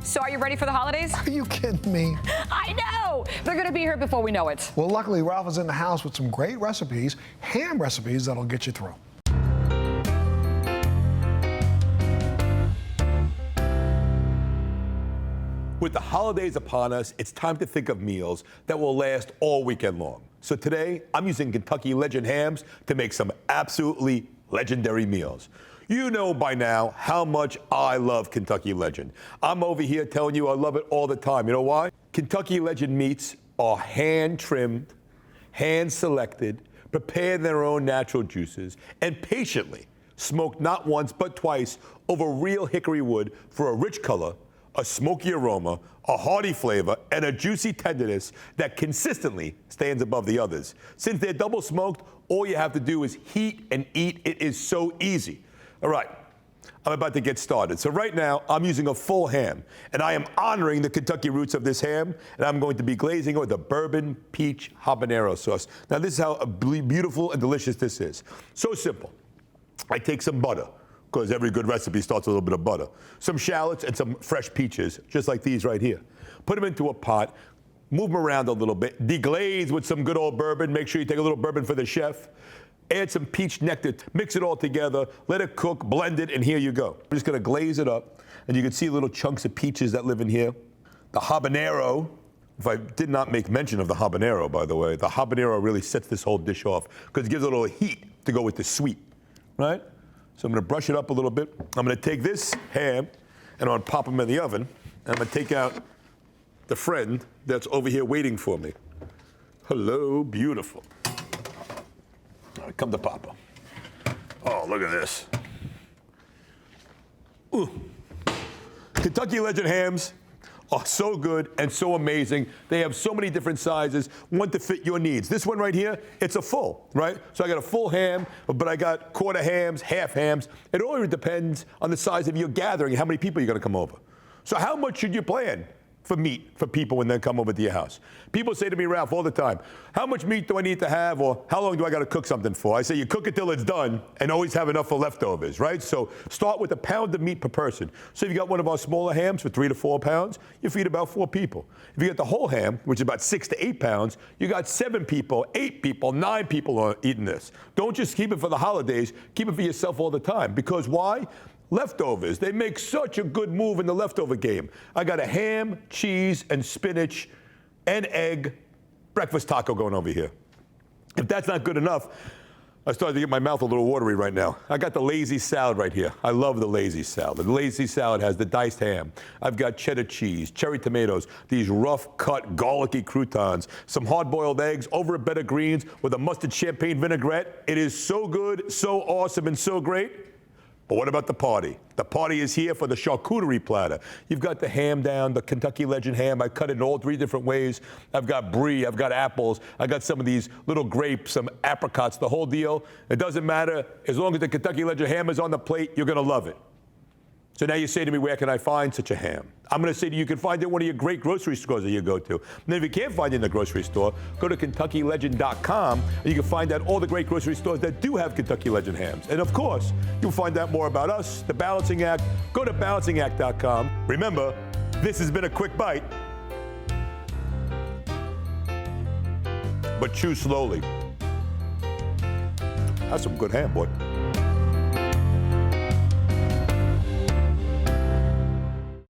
So are you ready for the holidays? Are you kidding me? I know! They're gonna be here before we know it. Well, luckily, Ralph is in the house with some great recipes, ham recipes that'll get you through. With the holidays upon us, it's time to think of meals that will last all weekend long. So today, I'm using Kentucky Legend hams to make some absolutely legendary meals. You know by now how much I love Kentucky Legend. I'm over here telling you I love it all the time. You know why? Kentucky Legend meats are hand-trimmed, hand-selected, prepared in their own natural juices, and patiently smoked not once but twice over real hickory wood for a rich color, a smoky aroma, a hearty flavor, and a juicy tenderness that consistently stands above the others. Since they're double smoked, all you have to do is heat and eat. It is so easy. All right, I'm about to get started. So right now, I'm using a full ham, and I am honoring the Kentucky roots of this ham, and I'm going to be glazing it with a bourbon peach habanero sauce. Now, this is how beautiful and delicious this is. So simple. I take some butter, because every good recipe starts with a little bit of butter, some shallots and some fresh peaches, just like these right here. Put them into a pot, move them around a little bit, deglaze with some good old bourbon. Make sure you take a little bourbon for the chef. Add some peach nectar, mix it all together, let it cook, blend it, and here you go. I'm just gonna glaze it up, and you can see little chunks of peaches that live in here. The habanero, if I did not make mention of the habanero, by the way, the habanero really sets this whole dish off because it gives it a little heat to go with the sweet, right? So I'm gonna brush it up a little bit. I'm gonna take this ham, and I'm gonna pop them in the oven, and I'm gonna take out the friend that's over here waiting for me. Hello, beautiful. All right, come to Papa. Oh, look at this. Ooh. Kentucky Legend hams are so good and so amazing. They have so many different sizes, one to fit your needs. This one right here, it's a full, right? So I got a full ham, but I got quarter hams, half hams. It all depends on the size of your gathering and how many people you're gonna come over. So how much should you plan for meat for people when they come over to your house? People say to me, Ralph, all the time, how much meat do I need to have, or how long do I got to cook something for? I say you cook it till it's done and always have enough for leftovers, right? So start with a pound of meat per person. So if you got one of our smaller hams for 3 to 4 pounds, you feed about 4 people. If you get the whole ham, which is about 6 to 8 pounds, you got 7 people, 8 people, 9 people are eating this. Don't just keep it for the holidays, keep it for yourself all the time. Because why? Leftovers, they make such a good move in the leftover game. I got a ham, cheese, and spinach, and egg breakfast taco going over here. If that's not good enough, I started to get my mouth a little watery right now. I got the lazy salad right here. I love the lazy salad. The lazy salad has the diced ham. I've got cheddar cheese, cherry tomatoes, these rough cut garlicky croutons, some hard-boiled eggs over a bed of greens with a mustard champagne vinaigrette. It is so good, so awesome, and so great. But what about the party? The party is here for the charcuterie platter. You've got the ham down, the Kentucky Legend ham. I cut it in all 3 different ways. I've got brie, I've got apples, I got some of these little grapes, some apricots, the whole deal. It doesn't matter. As long as the Kentucky Legend ham is on the plate, you're gonna love it. So now you say to me, where can I find such a ham? I'm going to say to you, you can find it in one of your great grocery stores that you go to. And then if you can't find it in the grocery store, go to KentuckyLegend.com, and you can find out all the great grocery stores that do have Kentucky Legend hams. And of course, you'll find out more about us, The Balancing Act. Go to balancingact.com. Remember, this has been a quick bite, but chew slowly. That's some good ham, boy.